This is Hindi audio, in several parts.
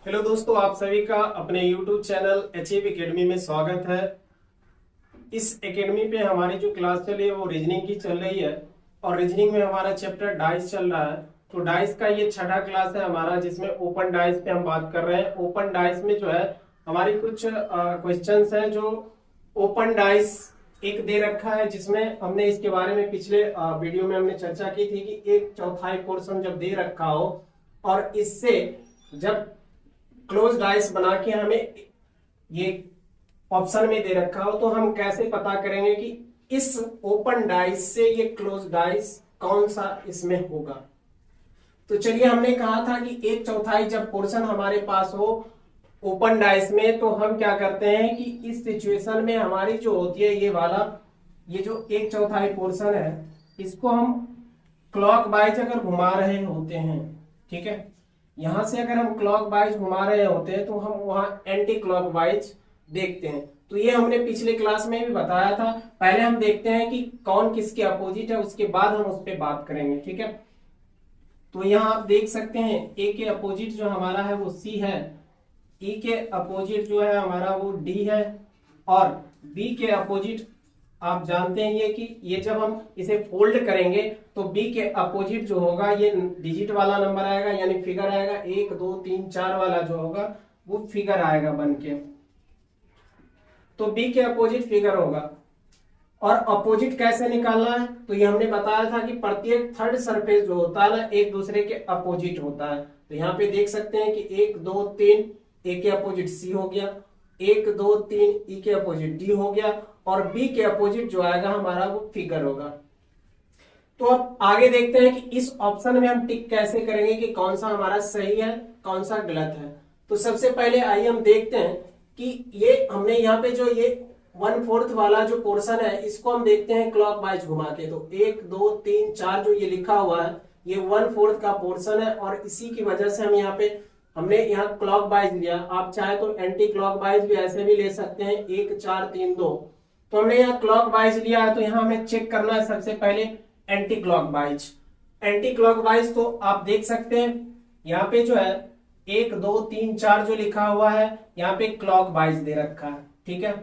हेलो दोस्तों, आप सभी का अपने YouTube चैनल एचएब एकेडमी में स्वागत है। इस एकेडमी पे हमारी जो क्लास चल रही है वो रीजनिंग की चल रही है और रीजनिंग में हमारा चैप्टर डाइस चल रहा है। तो डाइस का ये छठा क्लास है हमारा, जिसमें ओपन डाइस पे हम बात कर रहे हैं। ओपन डाइस में जो है हमारी कुछ क्वेश्चंस हैं जो ओपन डाइस एक दे रखा है, जिसमें हमने इसके बारे में पिछले वीडियो में हमने चर्चा की थी कि एक चौथाई पोर्शन जब दे रखा हो और इससे जब क्लोज डाइस बना के हमें ये ऑप्शन में दे रखा हो तो हम कैसे पता करेंगे कि इस ओपन डाइस से ये क्लोज डाइस कौन सा इसमें होगा। तो चलिए, हमने कहा था कि एक चौथाई जब पोर्शन हमारे पास हो ओपन डाइस में तो हम क्या करते हैं कि इस सिचुएशन में हमारी जो होती है ये वाला, ये जो एक चौथाई पोर्शन है इसको हम क्लॉक वाइज अगर घुमा रहे होते हैं, ठीक है, यहां से अगर हम क्लॉक वाइज घुमा रहे होते हैं तो हम वहां एंटी क्लॉक वाइज देखते हैं। तो ये हमने पिछले क्लास में भी बताया था। पहले हम देखते हैं कि कौन किसके अपोजिट है, उसके बाद हम उस पर बात करेंगे, ठीक है। तो यहाँ आप देख सकते हैं ए के अपोजिट जो हमारा है वो सी है, ई के अपोजिट जो है हमारा वो डी है और बी के अपोजिट आप जानते हैं ये जब हम इसे फोल्ड करेंगे तो बी के अपोजिट जो होगा ये डिजिट वाला नंबर आएगा, यानी फिगर आएगा। 1 2 3 4 वाला जो होगा वो फिगर आएगा बन के, तो बी के अपोजिट फिगर होगा। और अपोजिट कैसे निकालना है तो ये हमने बताया था कि प्रत्येक थर्ड सरफेस जो होता है ना एक दूसरे के अपोजिट होता है। तो यहाँ पे देख सकते हैं कि 1 2 3 ए के अपोजिट सी हो गया, 1 2 3 ई के अपोजिट डी हो गया और बी के अपोजिट जो आएगा हमारा वो फिगर होगा। तो अब आगे देखते हैं कि इस ऑप्शन में हम टिक कैसे करेंगे कि कौन सा हमारा सही है कौन सा गलत है। तो सबसे पहले आइए हम देखते हैं कि ये हमने यहाँ पे जो ये 1/4 वाला जो पोर्शन है इसको हम देखते हैं क्लॉक वाइज घुमा के। तो 1 2 3 4 जो ये लिखा हुआ है ये 1/4 का पोर्शन है और इसी की वजह से हम यहाँ पे हमने यहाँ क्लॉक वाइज लिया। आप चाहे तो एंटी क्लॉक वाइज भी ऐसे भी ले सकते हैं, 1 4 3 2। तो हमने यहाँ क्लॉक वाइज लिया है तो यहाँ हमें चेक करना है सबसे पहले anti clock wise. Anti clock wise तो आप देख सकते हैं यहाँ पे जो है 1 2 3 4 जो लिखा हुआ है यहाँ पे क्लॉक वाइज दे रखा है, ठीक है,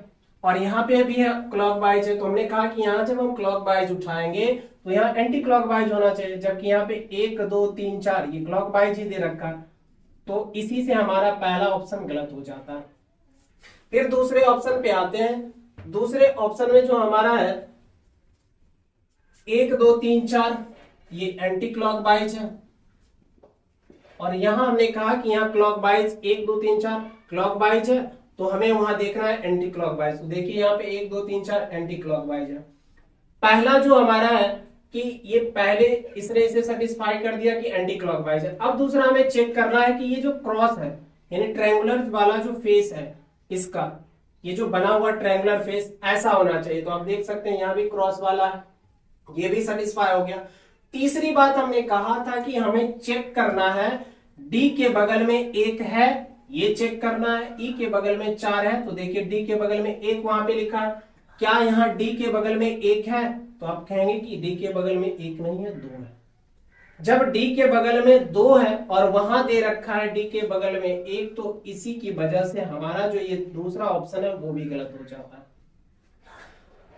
और यहाँ पे भी क्लॉक वाइज है। तो हमने कहा कि यहाँ जब हम क्लॉक वाइज उठाएंगे तो यहाँ एंटी क्लॉक वाइज होना चाहिए, जबकि यहाँ पे 1 2 3 4 ये क्लॉक वाइज ही दे रखा है। तो इसी से हमारा पहला ऑप्शन गलत हो जाता है। फिर दूसरे ऑप्शन पे आते हैं। दूसरे ऑप्शन में जो हमारा है 1 2 3 4 ये एंटी क्लॉक वाइज है और यहां हमने कहा कि यहाँ क्लॉक वाइज 1 2 3 4 क्लॉक वाइज है तो हमें वहां देखना है एंटी क्लॉक वाइज। तो देखिए यहाँ पे 1 2 3 4 एंटी क्लॉक वाइज है। पहला जो हमारा है कि ये पहले इसने इसे सेटिस्फाई कर दिया कि एंटी क्लॉकवाइज है। अब दूसरा हमें चेक करना है कि ये जो क्रॉस है यानी ट्रायंगुलर वाला जो फेस है इसका, ये जो बना हुआ ट्रायंगुलर फेस ऐसा होना चाहिए। तो आप देख सकते हैं यहाँ भी क्रॉस वाला है, ये भी सेटिस्फाई हो गया। तीसरी बात हमने कहा था कि हमें चेक करना है डी के बगल में 1 है, ये चेक करना है। ई के बगल में 4 है तो देखिए डी के बगल में 1 वहां पे लिखा है, क्या यहाँ डी के बगल में 1 है? तो आप कहेंगे कि डी के बगल में 1 नहीं है 2 है। जब डी के बगल में 2 है और वहां दे रखा है डी के बगल में 1 तो इसी की वजह से हमारा जो ये दूसरा ऑप्शन है वो भी गलत हो जाता है।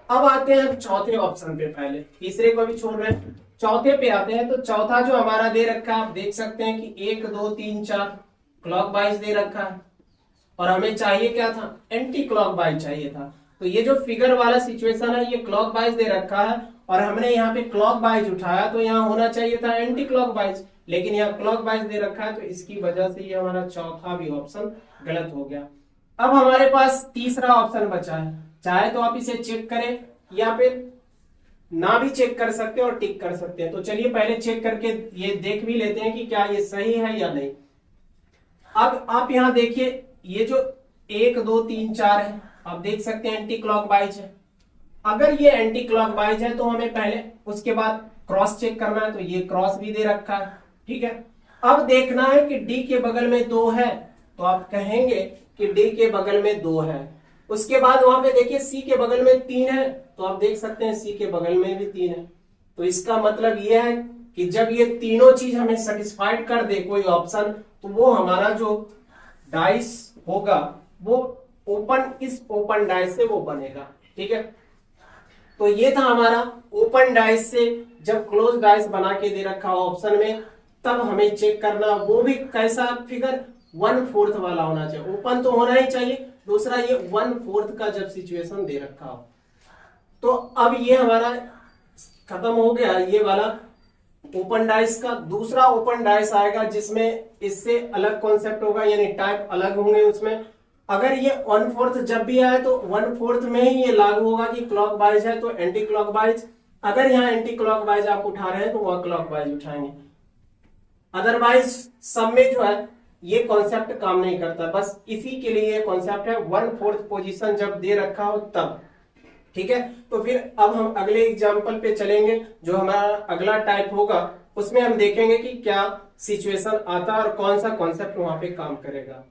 अब आते हैं चौथे ऑप्शन पे, पहले तीसरे को भी छोड़ रहे हैं, चौथे पे आते हैं। तो चौथा जो हमारा दे रखा है आप देख सकते हैं कि 1 2 3 4 क्लॉक वाइज दे रखा है और हमें चाहिए क्या था, एंटी क्लॉक वाइज चाहिए था। तो ये जो फिगर वाला सिचुएशन है ये क्लॉक वाइज दे रखा है और हमने यहाँ पे क्लॉक वाइज उठाया तो यहाँ होना चाहिए था एंटी क्लॉक वाइज, लेकिन यहाँ क्लॉक वाइज दे रखा है तो इसकी वजह से ये हमारा चौथा भी ऑप्शन गलत हो गया। अब हमारे पास तीसरा ऑप्शन बचा है, चाहे तो आप इसे चेक करें या फिर ना भी चेक कर सकते हैं और टिक कर सकते हैं। तो चलिए पहले चेक करके ये देख भी लेते हैं कि क्या ये सही है या नहीं। अब आप यहाँ देखिए ये जो 1 2 3 4 है आप देख सकते हैं एंटी क्लॉकवाइज है। अगर ये एंटी क्लॉकवाइज है तो हमें पहले उसके बाद क्रॉस चेक करना है, तो ये क्रॉस भी दे रखा है, ठीक है। अब देखना है कि डी के बगल में 2 है तो आप कहेंगे कि डी के बगल में 2 है। उसके बाद वहां पे देखिए सी के बगल में 3 है तो आप देख सकते हैं सी के बगल में भी 3 है। तो इसका मतलब यह है कि जब ये तीनों चीज हमें सेटिस्फाइड कर दे कोई ऑप्शन तो वो हमारा जो डाइस होगा वो ओपन, इस ओपन डाइस से वो बनेगा। ठीक है, तो ये था हमारा ओपन डाइस से जब क्लोज डाइस बना के दे रखा हो ऑप्शन में, तब हमें चेक करना, वो भी कैसा फिगर 1/4 वाला होना चाहिए। ओपन तो होना ही चाहिए, दूसरा ये 1/4 का जब सिचुएशन दे रखा हो। तो अब ये हमारा खत्म हो गया ये वाला ओपन डाइस का। दूसरा ओपन डाइस आएगा जिसमें इससे अलग कॉन्सेप्ट होगा, यानी टाइप अलग होंगे उसमें। अगर ये 1/4 जब भी आए तो 1/4 में ही ये लागू होगा कि क्लॉकवाइज है तो एंटी क्लॉकवाइज। अगर यहाँ एंटी क्लॉकवाइज आप उठा रहे हैं तो वह क्लॉकवाइज उठाएंगे। अदरवाइज सब में जो है ये कॉन्सेप्ट काम नहीं करता, बस इसी के लिए ये कॉन्सेप्ट है 1/4 पोजीशन जब दे रखा हो तब। ठीक है, तो फिर अब हम अगले एग्जाम्पल पे चलेंगे, जो हमारा अगला टाइप होगा उसमें हम देखेंगे कि क्या सिचुएशन आता है और कौन सा कॉन्सेप्ट वहां पे काम करेगा।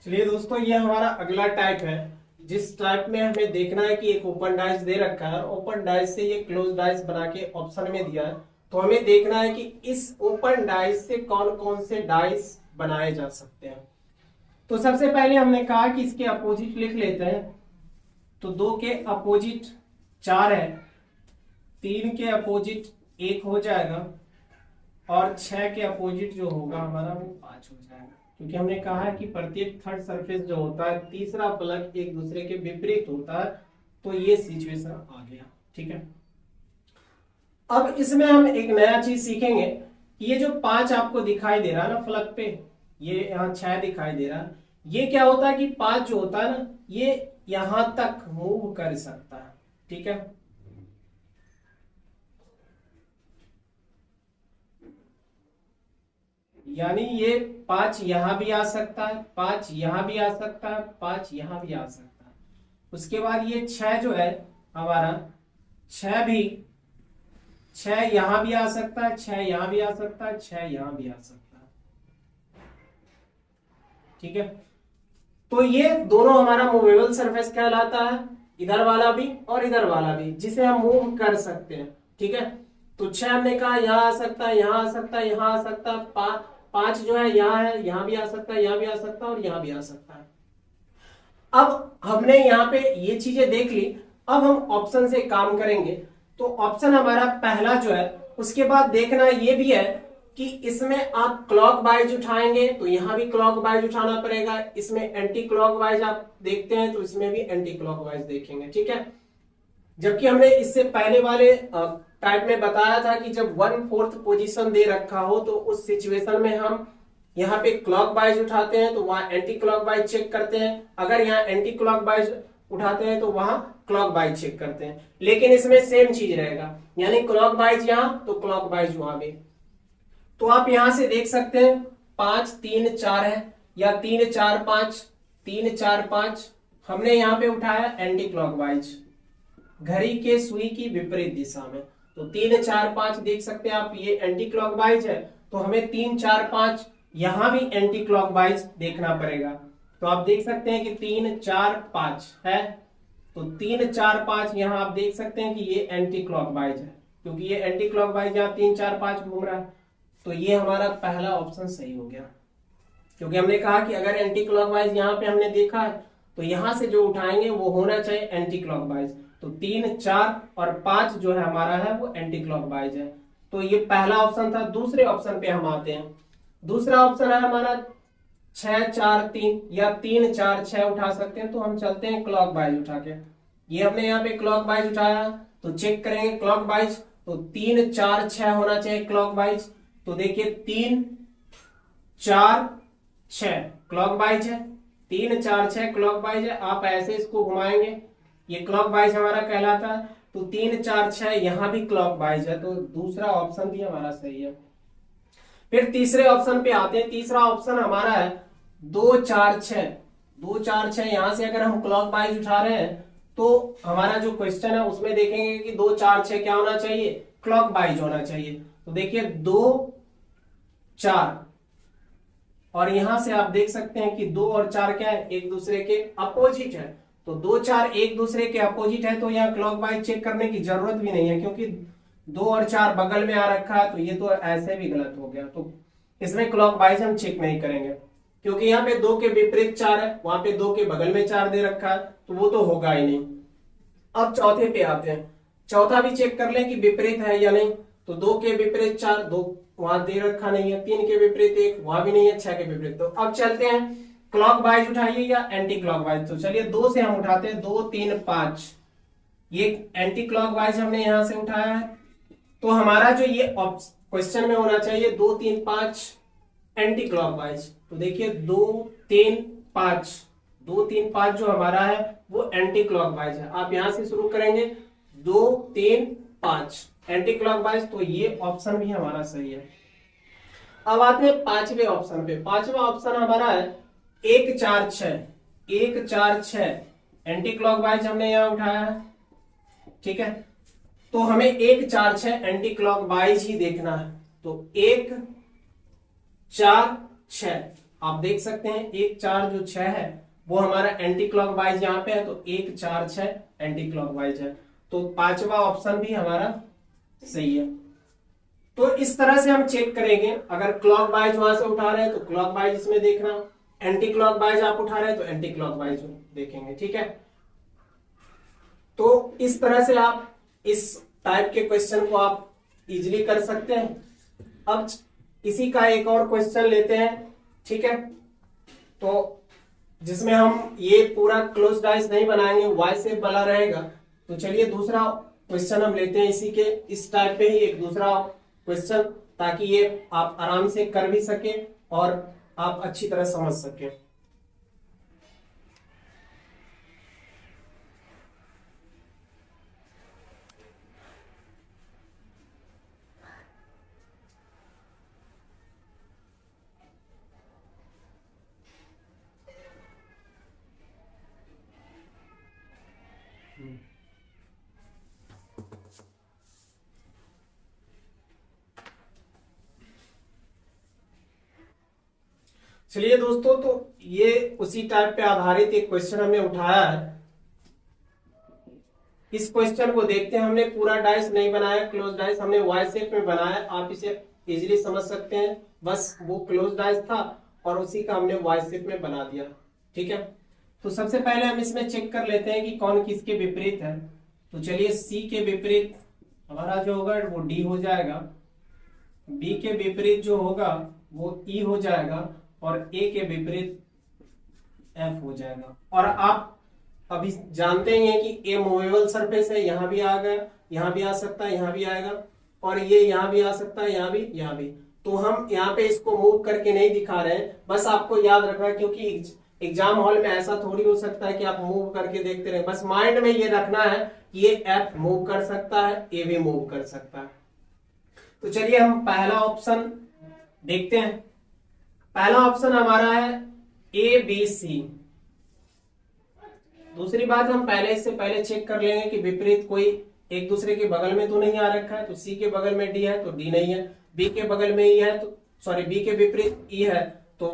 चलिए दोस्तों, ये हमारा अगला टाइप है, जिस टाइप में हमें देखना है कि एक ओपन डाइस दे रखा है, ओपन डाइस से ये क्लोज डाइस बना के ऑप्शन में दिया है, तो हमें देखना है कि इस ओपन डाइस से कौन कौन से डाइस बनाए जा सकते हैं। तो सबसे पहले हमने कहा कि इसके अपोजिट लिख लेते हैं, तो 2 के अपोजिट 4 है, 3 के अपोजिट 1 हो जाएगा, और 6 के अपोजिट जो होगा हमारा वो 5 हो जाएगा, क्योंकि हमने कहा है कि प्रत्येक थर्ड सरफेस जो होता है तीसरा प्लग एक दूसरे के विपरीत होता है, तो ये सिचुएशन आ गया। ठीक है, अब इसमें हम एक नया चीज सीखेंगे कि ये जो 5 आपको दिखाई दे रहा है ना प्लग पे, ये यहाँ 6 दिखाई दे रहा है, ये क्या होता है कि 5 जो होता है ना ये यहां तक मूव कर सकता है। ठीक है, यानी ये 5 यहां भी आ सकता है, 5 यहां भी आ सकता है, 5 यहां भी आ सकता है। उसके बाद ये 6 जो है हमारा 6 यहां भी आ सकता है, 6 यहां भी आ सकता है, 6 यहां भी आ सकता है। ठीक है, तो ये दोनों हमारा मूवेबल सरफेस कहलाता है, इधर वाला भी और इधर वाला भी, जिसे हम मूव कर सकते हैं। ठीक है, तो 6 हमने कहा यहाँ आ सकता है, यहाँ आ सकता है, यहाँ आ सकता है, 5 जो है, यहाँ भी आ सकता है, यहाँ भी आ सकता है और यहाँ भी आ सकता है। अब हमने यहाँ पे ये चीजें देख ली, अब हम ऑप्शन से काम करेंगे। तो ऑप्शन हमारा पहला जो है, उसके बाद देखना ये भी है कि इसमें आप क्लॉकवाइज उठाएंगे तो यहां भी क्लॉकवाइज उठाना पड़ेगा, इसमें एंटी क्लॉकवाइज आप देखते हैं तो इसमें भी एंटी क्लॉकवाइज देखेंगे। ठीक है, जबकि हमने इससे पहले वाले टाइप में बताया था कि जब 1/4 पोजीशन दे रखा हो तो उस सिचुएशन में हम यहाँ पे क्लॉकवाइज उठाते हैं तो वहां एंटी क्लॉकवाइज चेक करते हैं, अगर यहाँ एंटी क्लॉकवाइज उठाते हैं तो वहां क्लॉकवाइज चेक करते हैं। लेकिन इसमें सेम चीज रहेगा, यानी क्लॉकवाइज यहां तो क्लॉकवाइज वहां भी। तो आप यहां से देख सकते हैं 5 3 4 है, या 3 4 5, 3 4 5 हमने यहां पे उठाया एंटी क्लॉकवाइज, घड़ी के सुई की विपरीत दिशा में। तो 3 4 5 देख सकते हैं आप, ये एंटी क्लॉकवाइज है, तो हमें 3 4 5 यहां भी एंटी क्लॉकवाइज देखना पड़ेगा। तो आप देख सकते हैं कि 3 4 5 है, तो 3 4 5 यहां आप देख सकते हैं कि ये एंटी क्लॉकवाइज है, क्योंकि ये एंटी क्लॉकवाइज यहाँ 3 4 5 घूम रहा है। तो ये हमारा पहला ऑप्शन सही हो गया, क्योंकि हमने कहा कि अगर एंटी क्लॉकवाइज यहाँ पे हमने देखा है तो यहां से जो उठाएंगे वो होना चाहिए एंटी क्लॉकवाइज। तो 3 4 और 5 जो है हमारा है वो एंटी क्लॉकवाइज है, तो ये पहला ऑप्शन था। दूसरे ऑप्शन पे हम आते हैं, दूसरा ऑप्शन है हमारा 6 4 3 या 3 4 6 उठा सकते हैं, तो हम चलते हैं क्लॉकवाइज उठा के। ये हमने यहाँ पे क्लॉकवाइज उठाया तो चेक करेंगे क्लॉकवाइज, तो 3 4 6 होना चाहिए क्लॉकवाइज। तो देखिए 3 4 6 क्लॉकवाइज है, 3 4 6 क्लॉकवाइज है। आप ऐसे इसको घुमाएंगे, ये क्लॉकवाइज हमारा कहलाता है। तो 3 4 6 यहां भी क्लॉकवाइज है, तो दूसरा ऑप्शन भी हमारा सही है। फिर तीसरे ऑप्शन पे आते हैं, तीसरा ऑप्शन हमारा है 2 4 6। 2 4 6 यहां से अगर हम क्लॉकवाइज उठा रहे हैं तो हमारा जो क्वेश्चन है उसमें देखेंगे कि 2 4 6 क्या होना चाहिए, क्लॉकवाइज होना चाहिए। तो देखिए 2 4, और यहां से आप देख सकते हैं कि 2 और 4 क्या है, एक दूसरे के अपोजिट है। तो 2 4 एक दूसरे के अपोजिट है, तो यहाँ क्लॉकवाइज चेक करने की जरूरत भी नहीं है, क्योंकि 2 और 4 बगल में आ रखा है, तो ये तो ऐसे भी गलत हो गया। तो इसमें क्लॉकवाइज हम चेक नहीं करेंगे, क्योंकि यहाँ पे 2 के विपरीत 4 है, वहां पे 2 के बगल में 4 दे रखा है, तो वो तो होगा ही नहीं। अब चौथे पे आते हैं, चौथा भी चेक कर लें कि विपरीत है या नहीं। तो 2 के विपरीत 4, 2 वहां दे रखा नहीं है, 3 के विपरीत 1 वहां भी नहीं है, 6 के विपरीत। तो अब चलते हैं, क्लॉकवाइज उठाइए या एंटी क्लॉकवाइज। तो चलिए 2 से हम उठाते हैं, 2 3 5, ये एंटी क्लॉकवाइज हमने यहां से उठाया है। तो हमारा जो ये क्वेश्चन में होना चाहिए 2 3 5 एंटी क्लॉकवाइज। तो देखिए 2 3 5, 2 3 5 जो हमारा है वो एंटी क्लॉकवाइज है। आप यहां से शुरू करेंगे 2 3 5 एंटी क्लॉकवाइज, तो ये ऑप्शन भी हमारा सही है। अब आते हैं पांचवें ऑप्शन पे। पांचवा ऑप्शन हमारा है 1 4 6, 1 4 6 एंटी क्लॉकवाइज हमने यहां उठाया है, ठीक है। तो हमें 1 4 6 एंटी क्लॉकवाइज ही देखना है। तो 1 4 6 आप देख सकते हैं 1 4 जो 6 है वो हमारा एंटी क्लॉकवाइज यहाँ पे है, तो 1 4 6 एंटी क्लॉकवाइज है। तो पांचवा ऑप्शन भी हमारा सही है। तो इस तरह से हम चेक करेंगे, अगर क्लॉकवाइज वहां से उठा रहे हैं तो क्लॉकवाइज इसमें देखना, एंटी क्लॉकवाइज आप उठा रहे हैं तो एंटी क्लॉकवाइज देखेंगे, ठीक है। तो इस तरह से आप इस टाइप के क्वेश्चन को आप इजीली कर सकते हैं। अब इसी का एक और क्वेश्चन लेते हैं, ठीक है। तो जिसमें हम ये पूरा क्लोज डाइस नहीं बनाएंगे, वाई शेप वाला रहेगा। तो चलिए दूसरा क्वेश्चन हम लेते हैं, इसी के इस टाइप पे ही एक दूसरा क्वेश्चन, ताकि ये आप आराम से कर भी सके और आप अच्छी तरह समझ सके। चलिए दोस्तों, तो ये उसी टाइप पे आधारित एक क्वेश्चन हमने उठाया है। इस क्वेश्चन को देखते हैं, हमने पूरा डाइस नहीं बनाया, क्लोज डाइस हमने वाई शेप में बनाया। आप इसे इजीली समझ सकते हैं, बस वो क्लोज डाइस था और उसी का हमने वाई शेप में बना दिया, ठीक है। तो सबसे पहले हम इसमें चेक कर लेते हैं कि कौन किसके विपरीत है। तो चलिए सी के विपरीत हमारा जो होगा वो डी हो जाएगा, बी के विपरीत जो होगा वो ई हो जाएगा और ए के विपरीत एफ हो जाएगा। और आप अभी जानते ही हैं कि ए मूवेबल सरफेस है, यहां भी आ गया, यहां भी आ सकता है, यहां भी आएगा, और ये यहां भी आ सकता है, यहां भी, यहां भी। तो हम यहाँ पे इसको मूव करके नहीं दिखा रहे हैं, बस आपको याद रखना है, क्योंकि एग्जाम हॉल में ऐसा थोड़ी हो सकता है कि आप मूव करके देखते रहे। बस माइंड में ये रखना है कि ये एफ मूव कर सकता है, ए भी मूव कर सकता है। तो चलिए हम पहला ऑप्शन देखते हैं। पहला ऑप्शन हमारा है ए बी सी। दूसरी बात, हम पहले इससे पहले चेक कर लेंगे कि विपरीत कोई एक दूसरे के बगल में तो नहीं आ रखा है। तो सी के बगल में डी है तो डी नहीं है, बी के बगल में ई है तो सॉरी बी के विपरीत ई है तो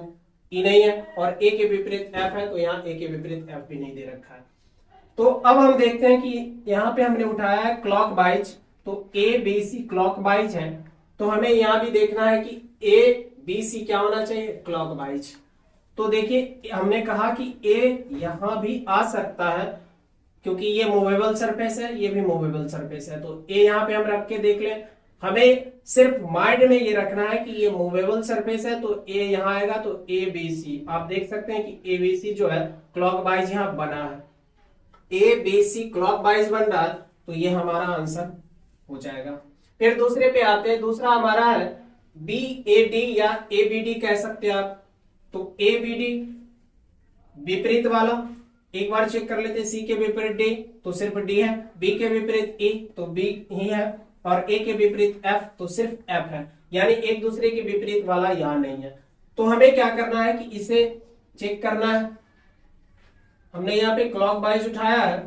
ई नहीं है, और ए के विपरीत एफ है तो यहाँ ए के विपरीत एफ भी नहीं दे रखा है। तो अब हम देखते हैं कि यहाँ पे हमने उठाया है क्लॉकवाइज, तो ए बी सी क्लॉकवाइज है, तो हमें यहाँ भी देखना है कि ए बी सी क्या होना चाहिए, क्लॉकवाइज। तो देखिए हमने कहा कि ए यहां भी आ सकता है, क्योंकि ये मूवेबल सरफेस है, ये भी मूवेबल सरफेस है, तो ए यहां पे हम रख के देख लें। हमें सिर्फ माइंड में ये रखना है कि ये मूवेबल सरफेस है, तो ए यहां आएगा, तो ए बी सी आप देख सकते हैं कि ए बी सी जो है क्लॉकवाइज यहां बना है, ए बी सी क्लॉकवाइज बन रहा है, तो ये हमारा आंसर हो जाएगा। फिर दूसरे पे आते हैं, दूसरा हमारा है बी ए डी या ए बी डी कह सकते हैं आप। तो ए बी डी विपरीत वाला एक बार चेक कर लेते हैं, सी के विपरीत डी तो सिर्फ डी है, बी के विपरीत ई तो बी ही है, और ए के विपरीत एफ तो सिर्फ एफ है, यानी एक दूसरे के विपरीत वाला यहां नहीं है। तो हमें क्या करना है कि इसे चेक करना है। हमने यहाँ पे क्लॉकवाइज उठाया है,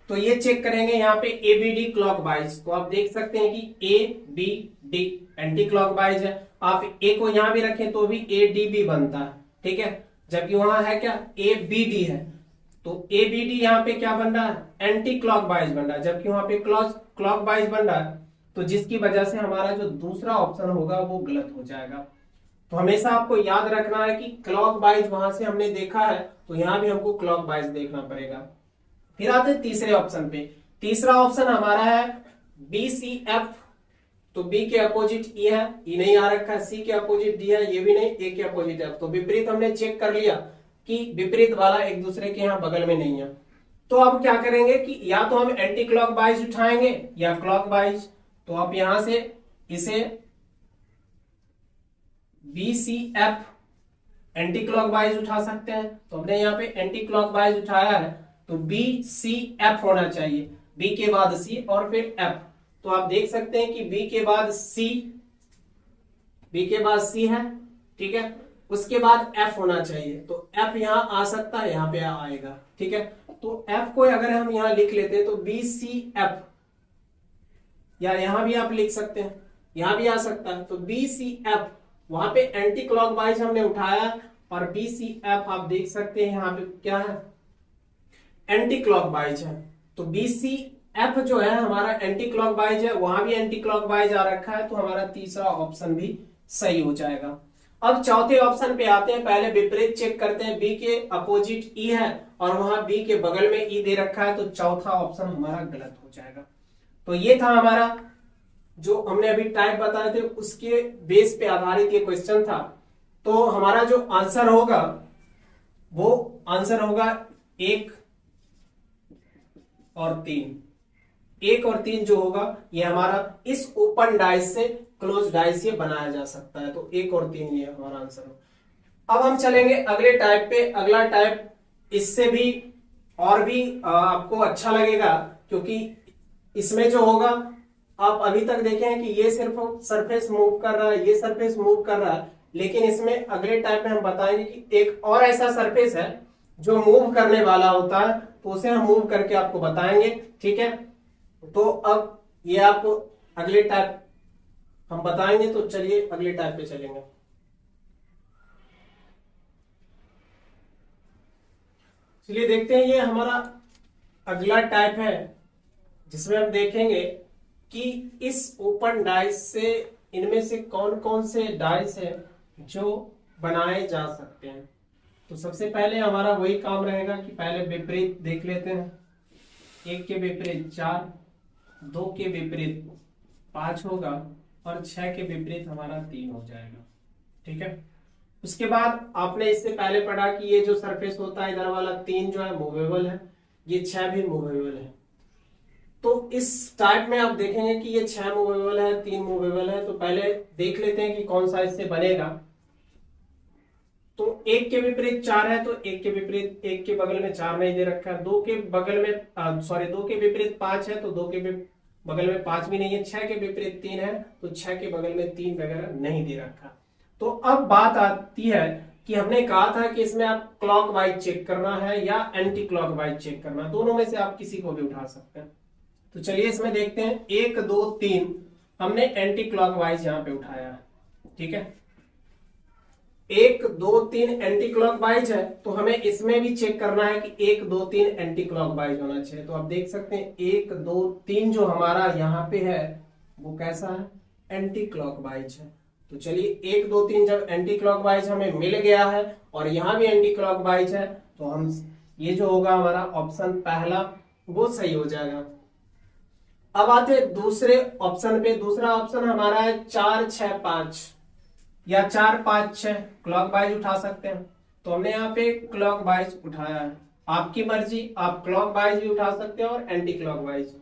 तो ये चेक करेंगे यहाँ पे ए बी डी क्लॉकवाइज। तो आप देख सकते हैं कि A B D anti clockwise है। आप ए को यहां भी रखें तो भी ए डी भी बनता है, ठीक है, जबकि वहां है क्या, ए बी डी है, तो ए बी डी यहाँ पे क्या बन रहा है, एंटी क्लॉकवाइज बन रहा है, जबकि वहां पे क्लॉकवाइज बन रहा है। तो जिसकी वजह से हमारा जो दूसरा ऑप्शन होगा वो गलत हो जाएगा। तो हमेशा आपको याद रखना है कि क्लॉक वाइज वहां से हमने देखा है तो यहाँ भी हमको क्लॉक वाइज देखना पड़ेगा। फिर आते हैं तीसरे ऑप्शन पे। तीसरा ऑप्शन हमारा है BCF। तो B के अपोजिट E है, E नहीं आ रखा है। C के अपोजिट D है, ये भी नहीं। A के अपोजिट F। तो विपरीत हमने चेक कर लिया कि विपरीत वाला एक दूसरे के यहाँ बगल में नहीं है। तो अब क्या करेंगे कि या तो हम एंटी क्लॉक वाइज उठाएंगे या क्लॉक वाइज। तो आप यहां से इसे BCF एंटी क्लॉक वाइज उठा सकते हैं। तो हमने यहाँ पे एंटी क्लॉक वाइज उठाया है तो BCF होना चाहिए। B के बाद C और फिर F। तो आप देख सकते हैं कि B के बाद C है, ठीक है। उसके बाद F होना चाहिए। तो F यहां आ सकता है, यहां पे आएगा, ठीक है। तो F को अगर हम यहां लिख लेते हैं तो BCF, या यहां भी आप लिख सकते हैं, यहां भी आ सकता है। तो BCF वहां पे एंटी क्लॉकवाइज हमने उठाया और BCF आप देख सकते हैं यहां पे क्या है, एंटी क्लॉकवाइज है। तो BCF जो है हमारा एंटी क्लॉकवाइज है, वहां भी एंटी क्लॉकवाइज आ रखा है। तो हमारा तीसरा ऑप्शन भी सही हो जाएगा। अब चौथे ऑप्शन पे आते हैं। पहले विपरीत चेक करते हैं। B के अपोजिट E है और वहां B के बगल में E दे रखा है, तो चौथा ऑप्शन हमारा गलत हो जाएगा। तो ये था हमारा जो हमने अभी टाइप बताए थे, उसके बेस पे आधारित ये क्वेश्चन था। तो हमारा जो आंसर होगा वो आंसर होगा 1 और 3। 1 और 3 जो होगा ये हमारा इस ओपन डाइस से क्लोज डाइस ये बनाया जा सकता है। तो 1 और 3 ये हमारा आंसर हो। अब हम चलेंगे अगले टाइप पे। अगला टाइप इससे भी और भी आपको अच्छा लगेगा, क्योंकि इसमें जो होगा आप अभी तक देखे हैं कि ये सिर्फ सरफेस मूव कर रहा है, ये सरफेस मूव कर रहा है, लेकिन इसमें अगले टाइप में हम बताएंगे कि एक और ऐसा सरफेस है जो मूव करने वाला होता है, तो उसे हम मूव करके आपको बताएंगे, ठीक है। तो अब ये आपको अगले टाइप हम बताएंगे। तो चलिए अगले टाइप पे चलेंगे। चलिए देखते हैं, ये हमारा अगला टाइप है जिसमें हम देखेंगे कि इस ओपन डाइस से इनमें से कौन कौन से डाइस है जो बनाए जा सकते हैं। तो सबसे पहले हमारा वही काम रहेगा कि पहले विपरीत देख लेते हैं। 1 के विपरीत 4, 2 के विपरीत 5 होगा और 6 के विपरीत हमारा 3 हो जाएगा, ठीक है। उसके बाद आपने इससे पहले पढ़ा कि ये जो सरफेस होता है इधर वाला 3 जो है मूवेबल है, ये 6 भी मूवेबल है। तो इस टाइप में आप देखेंगे कि ये 6 मूवेबल है, 3 मूवेबल है। तो पहले देख लेते हैं कि कौन सा इससे बनेगा। तो 1 के विपरीत 4 है, तो 1 के विपरीत 1 के बगल में 4 नहीं दे रखा है। 2 के बगल में 2 के विपरीत 5 है, तो 2 के बगल में 5 भी नहीं है। 6 के विपरीत 3 है, तो 6 के बगल में 3 वगैरह नहीं दे रखा। तो अब बात आती है कि हमने कहा था कि इसमें आप क्लॉकवाइज चेक करना है या एंटी क्लॉकवाइज चेक करना, दोनों में से आप किसी को भी उठा सकते हैं। तो चलिए इसमें देखते हैं। 1 2 3 हमने एंटी क्लॉकवाइज यहां पे उठाया है, ठीक है। 1 2 3 एंटी क्लॉकवाइज है, तो हमें इसमें भी चेक करना है कि 1 2 3 एंटी क्लॉकवाइज होना चाहिए। तो आप देख सकते हैं 1 2 3 जो हमारा यहाँ पे है वो कैसा है, एंटी क्लॉकवाइज है। तो चलिए 1 2 3 जब एंटी क्लॉकवाइज हमें मिल गया है और यहाँ भी एंटी क्लॉकवाइज है, तो हम ये जो होगा हमारा ऑप्शन पहला वो सही हो जाएगा। अब आते दूसरे ऑप्शन पे। दूसरा ऑप्शन हमारा है 4 6 5 या 4 5 6 क्लॉकवाइज उठा सकते हैं। तो हमने यहाँ पे क्लॉकवाइज उठाया है। आपकी मर्जी, आप क्लॉकवाइज भी उठा सकते हैं और एंटी क्लॉकवाइज।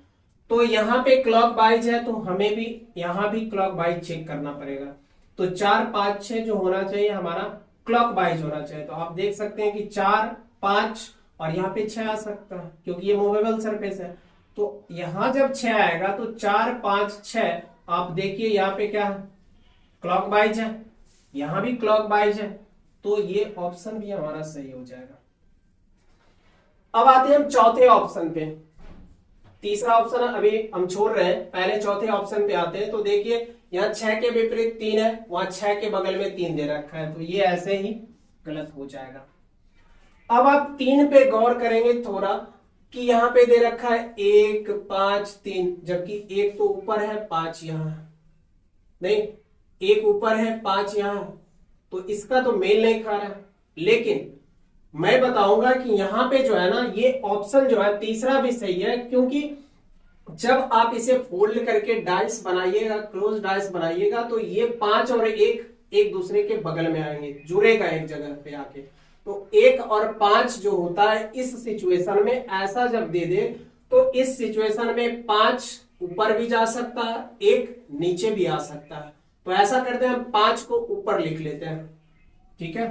तो यहाँ पे क्लॉकवाइज है तो हमें भी यहाँ भी क्लॉकवाइज चेक करना पड़ेगा। तो 4 5 6 जो होना चाहिए हमारा क्लॉकवाइज होना चाहिए। तो आप देख सकते हैं कि 4 5 और यहाँ पे 6 आ सकता है क्योंकि ये मूवेबल सरफेस है। तो यहां जब 6 आएगा तो 4 5 6 आप देखिए यहाँ पे क्या है, क्लॉकवाइज है, यहां भी क्लॉकवाइज है। तो ये ऑप्शन भी हमारा सही हो जाएगा। अब आते हैं हम चौथे ऑप्शन पे। तीसरा ऑप्शन अभी हम छोड़ रहे हैं, पहले चौथे ऑप्शन पे आते हैं। तो देखिए यहाँ 6 के विपरीत 3 है, वहां 6 के बगल में 3 दे रखा है, तो ये ऐसे ही गलत हो जाएगा। अब आप 3 पे गौर करेंगे थोड़ा कि यहाँ पे दे रखा है 1 5 3, जबकि 1 तो ऊपर है 5 यहाँ नहीं, 1 ऊपर है 5 यहाँ, तो इसका तो मेल नहीं खा रहा है। लेकिन मैं बताऊंगा कि यहां पे जो है ना, ये ऑप्शन जो है तीसरा भी सही है, क्योंकि जब आप इसे फोल्ड करके डाइस बनाइएगा, क्लोज डाइस बनाइएगा, तो ये 5 और 1 एक दूसरे के बगल में आएंगे, जुड़ेगा एक जगह पे आके। तो 1 और 5 जो होता है इस सिचुएशन में, ऐसा जब दे दे तो इस सिचुएशन में 5 ऊपर भी जा सकता है, 1 नीचे भी आ सकता है। तो ऐसा करते हैं, हम 5 को ऊपर लिख लेते हैं, ठीक है।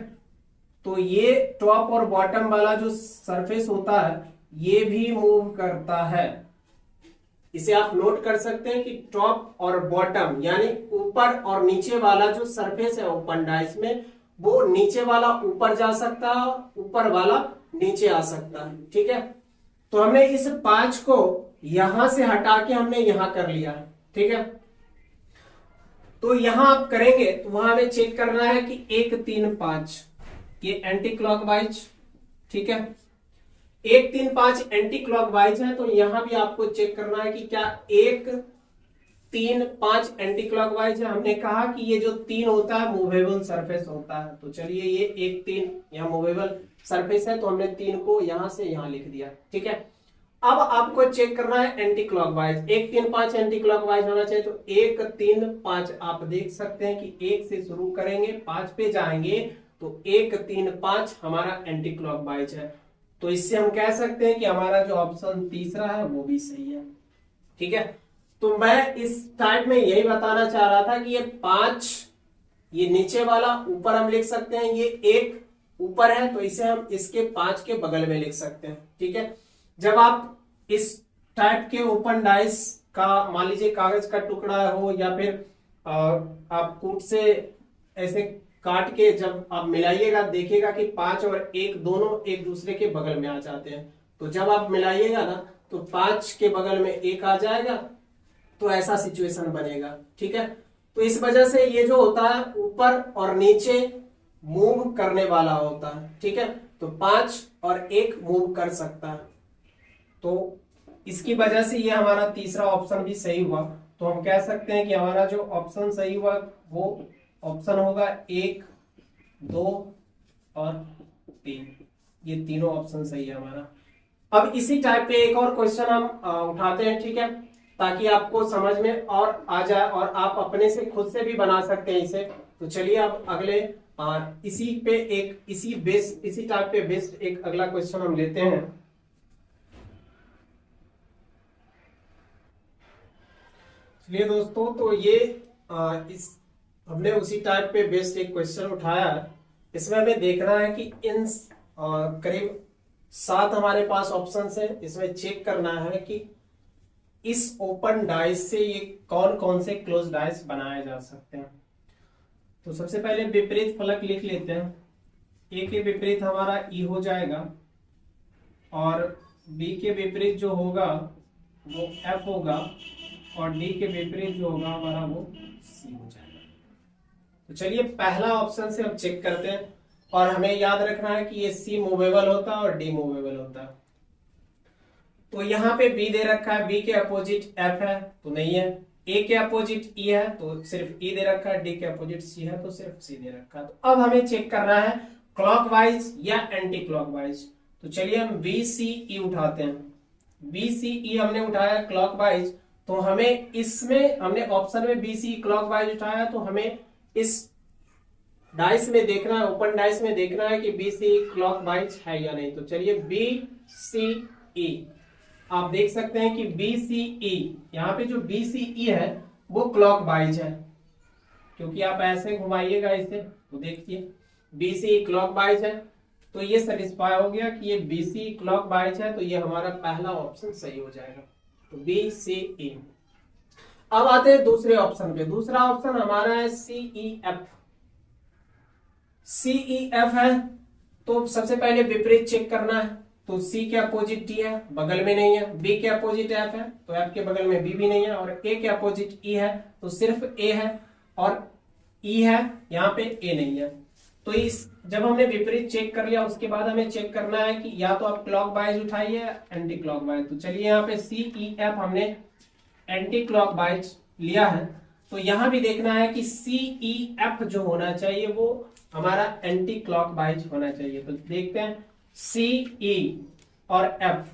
तो ये टॉप और बॉटम वाला जो सरफेस होता है ये भी मूव करता है। इसे आप नोट कर सकते हैं कि टॉप और बॉटम यानी ऊपर और नीचे वाला जो सरफेस है ओपन डाइस में, वो नीचे वाला ऊपर जा सकता है, ऊपर वाला नीचे आ सकता है, ठीक है। तो हमने इस 5 को यहां से हटा के हमने यहां कर लिया, ठीक है। तो यहां आप करेंगे तो वहां हमें चेक करना है कि 1 3 5 ये एंटी क्लॉकवाइज, ठीक है। 1 3 5 एंटी क्लॉकवाइज है, तो यहां भी आपको चेक करना है कि क्या 1 3 5 एंटी क्लॉकवाइज है। हमने कहा कि ये जो 3 होता है मूवेबल सरफेस होता है, तो चलिए ये 1 3 यहाँ मूवेबल सरफेस है, तो हमने 3 को यहां से यहां लिख दिया, ठीक है। अब आपको चेक करना है एंटी क्लॉकवाइज, 1 3 5 एंटी क्लॉकवाइज होना चाहिए। तो 1 3 5 आप देख सकते हैं कि 1 से शुरू करेंगे, 5 पे जाएंगे, तो 1 3 5 हमारा एंटी क्लॉकवाइज है। तो इससे हम कह सकते हैं कि हमारा जो ऑप्शन तीसरा है वो भी सही है, ठीक है। तो मैं इस टाइप में यही बताना चाह रहा था कि ये 5 ये नीचे वाला, ऊपर हम लिख सकते हैं, ये 1 ऊपर है तो इसे हम इसके 5 के बगल में लिख सकते हैं, ठीक है। जब आप इस टाइप के ओपन डाइस का, मान लीजिए कागज का टुकड़ा हो या फिर आप कूट से ऐसे काट के जब आप मिलाइएगा, देखिएगा कि 5 और 1 दोनों एक दूसरे के बगल में आ जाते हैं। तो जब आप मिलाइएगा ना तो 5 के बगल में 1 आ जाएगा, तो ऐसा सिचुएशन बनेगा, ठीक है। तो इस वजह से ये जो होता है ऊपर और नीचे मूव करने वाला होता है, ठीक है। तो 5 और 1 मूव कर सकता है, तो इसकी वजह से ये हमारा तीसरा ऑप्शन भी सही हुआ। तो हम कह सकते हैं कि हमारा जो ऑप्शन सही हुआ वो ऑप्शन होगा 1 2 और 3, ये तीनों ऑप्शन सही है हमारा। अब इसी टाइप पे एक और क्वेश्चन हम उठाते हैं, ठीक है, ताकि आपको समझ में और आ जाए और आप अपने से खुद से भी बना सकते हैं इसे। तो चलिए अब अगले इसी पे एक इसी टाइप पे बेस्ड एक अगला क्वेश्चन हम लेते हैं। चलिए दोस्तों, तो ये हमने उसी टाइप पे बेस्ड एक क्वेश्चन उठाया है। इसमें हमें देखना है कि इन करीब 7 हमारे पास ऑप्शंस है। इसमें चेक करना है कि इस ओपन डाइस से ये कौन कौन से क्लोज डाइस बनाए जा सकते हैं। तो सबसे पहले विपरीत फलक लिख लेते हैं। ए के विपरीत हमारा ई हो जाएगा और बी के विपरीत जो होगा वो एफ होगा और डी के विपरीत जो होगा हमारा वो सी हो जाएगा। तो चलिए पहला ऑप्शन से हम चेक करते हैं और हमें याद रखना है कि ये सी मूवेबल होता है और डी मूवेबल होता है। तो यहाँ पे बी दे रखा है, बी के अपोजिट एफ है तो नहीं है, ए के अपोजिट ई है तो सिर्फ ई दे रखा है, डी के अपोजिट सी है तो सिर्फ सी दे रखा है। तो अब हमें चेक करना है क्लॉकवाइज या एंटी क्लॉकवाइज। तो चलिए हम बी सी ई उठाते हैं। बी सी ई हमने उठाया क्लॉकवाइज, तो हमें इसमें हमने ऑप्शन में बी सी क्लॉकवाइज उठाया, तो हमें इस डाइस में देखना है, ओपन डाइस में देखना है कि बी सी क्लॉकवाइज है या नहीं। तो चलिए बी सी ई आप देख सकते हैं कि बी सी ई, यहाँ पे जो बी सी ई है वो क्लॉकवाइज है, क्योंकि आप ऐसे घुमाइएगा इसे तो देखिए बी सी क्लॉकवाइज है। तो ये सेटिस्फाई हो गया कि ये बी सी क्लॉकवाइज है, तो ये हमारा पहला ऑप्शन सही हो जाएगा, तो बी सी ई। अब आते हैं दूसरे ऑप्शन पे। दूसरा ऑप्शन हमारा है सी ई एफ। सी ई एफ है तो सबसे पहले विपरीत चेक करना है। तो सी के अपोजिट डी है, बगल में नहीं है, बी के अपोजिट एफ है तो एफ के बगल में बी भी नहीं है, और ए के अपोजिट ई है तो सिर्फ ए है और ई है, यहाँ पे ए नहीं है। तो इस जब हमने विपरीत चेक कर लिया उसके बाद हमें चेक करना है कि या तो आप क्लॉकवाइज उठाइए या एंटी क्लॉकवाइज। तो चलिए यहाँ पे सी ई एफ हमने एंटी क्लॉकवाइज लिया है, तो यहाँ भी देखना है कि सी ई एफ जो होना चाहिए वो हमारा एंटी क्लॉकवाइज होना चाहिए। तो देखते हैं सी ई और एफ,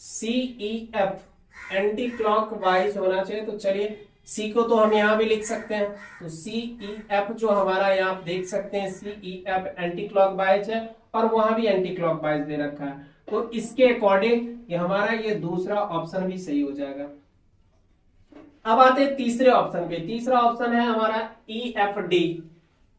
सी ई एफ एंटी क्लॉकवाइज होना चाहिए। तो चलिए सी को तो हम यहां भी लिख सकते हैं, तो सी ई एफ जो हमारा यहाँ आप देख सकते हैं सी ई एफ एंटी क्लॉकवाइज है और वहां भी एंटी क्लॉकवाइज दे रखा है। तो इसके अकॉर्डिंग ये हमारा ये दूसरा ऑप्शन भी सही हो जाएगा। अब आते हैं तीसरे ऑप्शन पे। तीसरा ऑप्शन है हमारा ई एफ डी।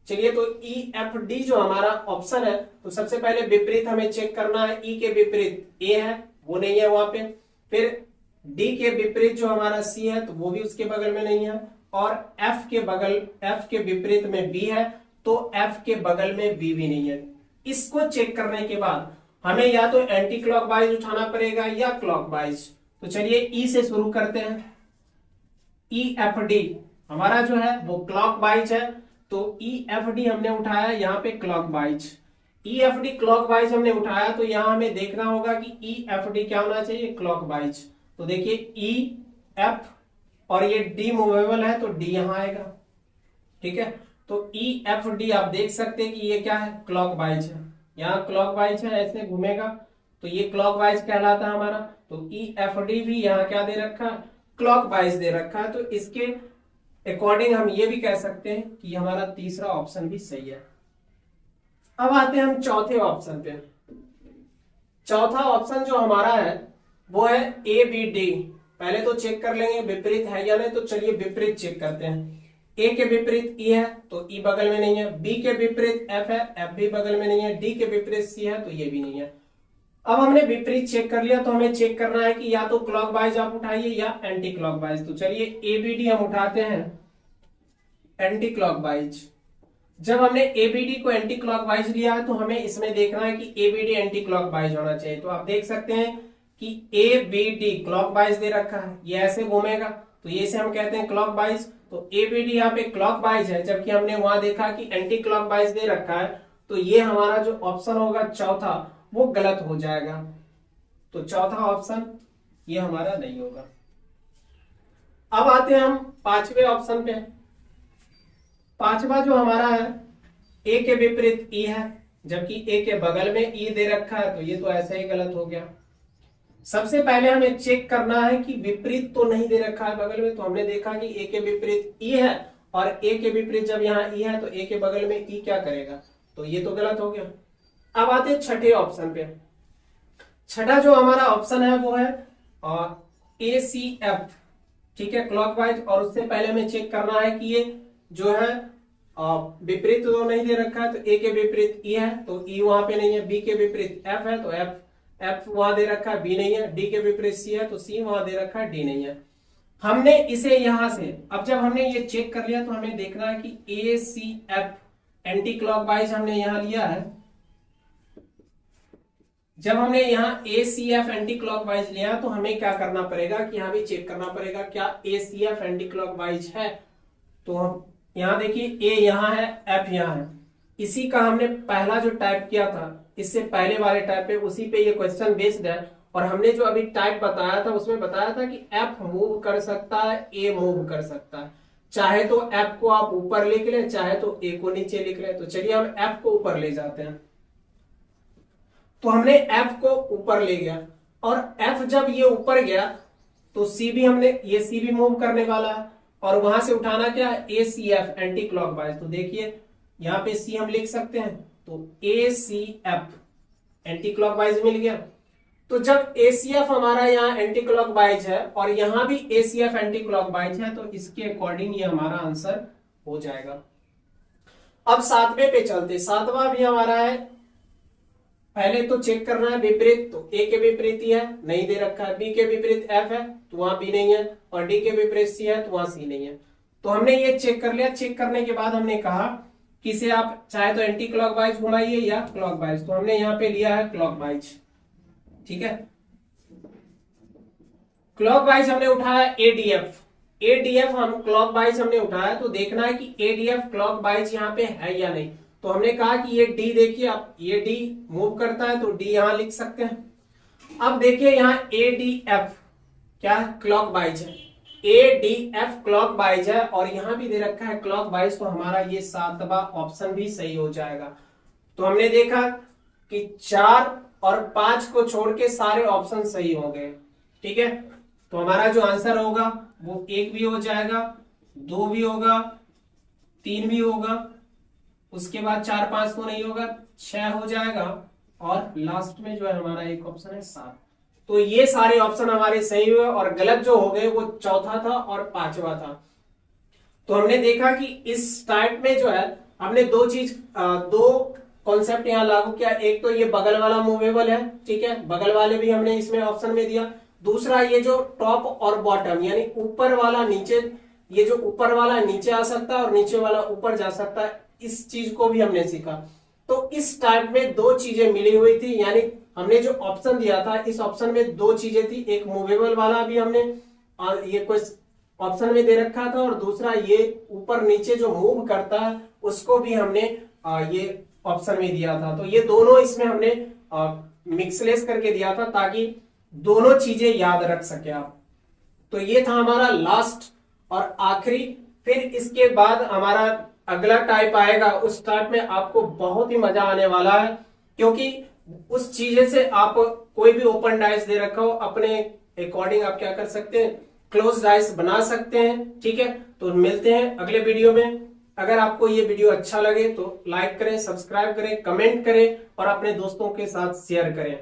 चलिए तो ई एफ डी जो हमारा ऑप्शन है, तो सबसे पहले विपरीत हमें चेक करना है। ई के विपरीत ए है, वो नहीं है वहां पे। फिर डी के विपरीत जो हमारा सी है, तो वो भी उसके बगल में नहीं है। और एफ के विपरीत में बी है, तो एफ के बगल में बी भी नहीं है। इसको चेक करने के बाद हमें या तो एंटी क्लॉकवाइज उठाना पड़ेगा या क्लॉकवाइज। तो चलिए ई से शुरू करते हैं। ई एफ डी हमारा जो है वो क्लॉकवाइज है, तो ई एफ डी हमने उठाया यहाँ पे clockwise. E F D clockwise हमने उठाया, तो यहां हमें देखना होगा कि ई एफ डी क्या होना चाहिए, क्लॉकवाइज। तो देखिए ई एफ और ये डी मूवेबल है, तो डी यहां आएगा। ठीक है, तो ई एफ डी आप देख सकते हैं कि ये क्या है, क्लॉकवाइज है। यहाँ क्लॉकवाइज है, ऐसे घूमेगा तो ये क्लॉकवाइज कहलाता है हमारा। तो ई एफ डी भी यहाँ क्या दे रखा है, क्लॉकवाइज दे रखा है। तो इसके अकॉर्डिंग हम ये भी कह सकते हैं कि हमारा तीसरा ऑप्शन भी सही है। अब आते हैं हम चौथे ऑप्शन पे। चौथा ऑप्शन जो हमारा है वो है ए बी डी। पहले तो चेक कर लेंगे विपरीत है या नहीं, तो चलिए विपरीत चेक करते हैं। ए के विपरीत ई है, तो ई बगल में नहीं है। बी के विपरीत एफ है, एफ भी बगल में नहीं है। डी के विपरीत सी है, तो ये भी नहीं है। अब हमने विपरीत चेक कर लिया, तो हमें चेक करना है कि या तो क्लॉकवाइज आप उठाइए या एंटी क्लॉकवाइज। तो चलिए ए बी डी हम उठाते हैं एंटी क्लॉकवाइज। जब हमने एबीडी को एंटी क्लॉकवाइज लिया है, तो हमें इसमें देखना है कि एबीडी एंटी क्लॉकवाइज होना चाहिए। तो आप देख सकते हैं कि एबीडी क्लॉकवाइज दे रखा है, ये ऐसे घूमेगा, तो ये से हम कहते हैं क्लॉकवाइज। तो एबीडी यहाँ पे क्लॉकवाइज है, जबकि हमने वहां देखा कि एंटी क्लॉकवाइज दे रखा है। तो ये हमारा जो ऑप्शन होगा चौथा, वो गलत हो जाएगा। तो चौथा ऑप्शन ये हमारा नहीं होगा। अब आते हैं हम पांचवे ऑप्शन पे। पांचवा जो हमारा है ए के विपरीत ई है, जबकि ए के बगल में ई दे रखा है, तो ये तो ऐसे ही गलत हो गया। सबसे पहले हमें चेक करना है कि विपरीत तो नहीं दे रखा है बगल में। तो हमने देखा कि ए के विपरीत ई है, और ए के विपरीत जब यहाँ ई है, तो ए के बगल में ई क्या करेगा, तो ये तो गलत हो गया। अब आते हैं छठे ऑप्शन पे। छठा जो हमारा ऑप्शन है वो है ए सी एफ। ठीक है, क्लॉकवाइज। और उससे पहले हमें चेक करना है कि ये जो है विपरीत तो नहीं दे रखा है, तो ए के विपरीत ई है, तो ई वहां पे नहीं है। बी के विपरीत एफ है, तो एफ वहां दे रखा है, बी नहीं है। डी के विपरीत सी है, तो सी वहां दे रखा है, डी नहीं है। हमने इसे यहां से, अब जब हमने ये चेक कर लिया, तो हमें देखना है कि ए सी एफ एंटी क्लॉकवाइज हमने यहां लिया है। जब हमने यहाँ ए सी एफ एंटी क्लॉकवाइज लिया, तो हमें क्या करना पड़ेगा कि यहाँ भी चेक करना पड़ेगा क्या ए सी एफ एंटी क्लॉकवाइज है। तो हम यहाँ देखिए ए यहाँ है, एफ यहाँ है। इसी का हमने पहला जो टाइप किया था, इससे पहले वाले टाइप पे, उसी पे ये क्वेश्चन बेस्ड है। और हमने जो अभी टाइप बताया था, उसमें बताया था कि एफ मूव कर सकता है, ए मूव कर सकता है। चाहे तो एफ को आप ऊपर लिख लें, चाहे तो ए को नीचे लिख लें। तो चलिए हम एफ को ऊपर ले जाते हैं। तो हमने एफ को ऊपर ले गया, और एफ जब ये ऊपर गया, तो सी भी हमने, ये सी भी मूव करने वाला है। और वहां से उठाना क्या है, ए सी एफ एंटी क्लॉकवाइज। तो देखिए यहाँ पे सी हम लिख सकते हैं, तो ए सी एफ एंटी क्लॉकवाइज मिल गया। तो जब ए सी एफ हमारा यहाँ एंटी क्लॉकवाइज है, और यहाँ भी ए सी एफ एंटी क्लॉकवाइज है, तो इसके अकॉर्डिंग ये हमारा आंसर हो जाएगा। अब सातवें पे चलते। सातवां भी हमारा है, पहले तो चेक करना है विपरीत। तो ए के विपरीत ही है, नहीं दे रखा है। बी के विपरीत एफ है, तो वहां बी नहीं है। और डी के विपरीत सी है, तो वहां सी नहीं है। तो हमने ये चेक कर लिया। चेक करने के बाद हमने कहा कि इसे आप चाहे तो एंटी क्लॉकवाइज घुमाइए या क्लॉकवाइज। तो हमने यहाँ पे लिया है क्लॉकवाइज। ठीक है, क्लॉकवाइज हमने उठाया एडीएफ। एडीएफ हम क्लॉकवाइज हमने उठाया, तो देखना है कि एडीएफ क्लॉकवाइज यहाँ पे है या नहीं। तो हमने कहा कि ये डी, देखिए आप, ये डी मूव करता है, तो डी यहां लिख सकते हैं। अब देखिए यहाँ ए डी एफ क्या है, क्लॉकवाइज है। ADF क्लॉक वाइज है और यहां भी दे रखा है क्लॉक वाइज, तो हमारा ये 7वां ऑप्शन भी सही हो जाएगा। तो हमने देखा कि 4 और 5 को छोड़ के सारे ऑप्शन सही हो गए। ठीक है, तो हमारा जो आंसर होगा वो 1 भी हो जाएगा, 2 भी होगा, 3 भी होगा, उसके बाद 4 5 तो नहीं होगा, 6 हो जाएगा और लास्ट में जो है हमारा एक ऑप्शन है 7। तो ये सारे ऑप्शन हमारे सही हुए और गलत जो हो गए वो चौथा था और 5वां था। तो हमने देखा कि इस टाइप में जो है हमने दो कॉन्सेप्ट यहाँ लागू किया। एक तो ये बगल वाला मूवेबल है, ठीक है, बगल वाले भी हमने इसमें ऑप्शन में दिया। दूसरा ये जो टॉप और बॉटम यानी ऊपर वाला नीचे, ये जो ऊपर वाला नीचे आ सकता है और नीचे वाला ऊपर जा सकता है, इस चीज को भी हमने सीखा। तो इस टाइप में 2 चीजें मिली हुई थी, यानी हमने जो ऑप्शन दिया था इस ऑप्शन में 2 चीजें थी, एक मूवेबल वाला भी हमने ये कोई ऑप्शन में दे रखा था और दूसरा ये ऊपर नीचे जो मूव करता है उसको भी हमने ये ऑप्शन में दिया था। तो ये दोनों इसमें हमने मिक्सलेस करके दिया था ताकि दोनों चीजें याद रख सके आप। तो ये था हमारा लास्ट और आखिरी। फिर इसके बाद हमारा अगला टाइप आएगा, उस टाइप में आपको बहुत ही मजा आने वाला है, क्योंकि उस चीजें से आप कोई भी ओपन डाइस दे रखा हो अपने अकॉर्डिंग आप क्या कर सकते हैं, क्लोज डाइस बना सकते हैं। ठीक है, तो मिलते हैं अगले वीडियो में। अगर आपको ये वीडियो अच्छा लगे तो लाइक करें, सब्सक्राइब करें, कमेंट करें और अपने दोस्तों के साथ शेयर करें।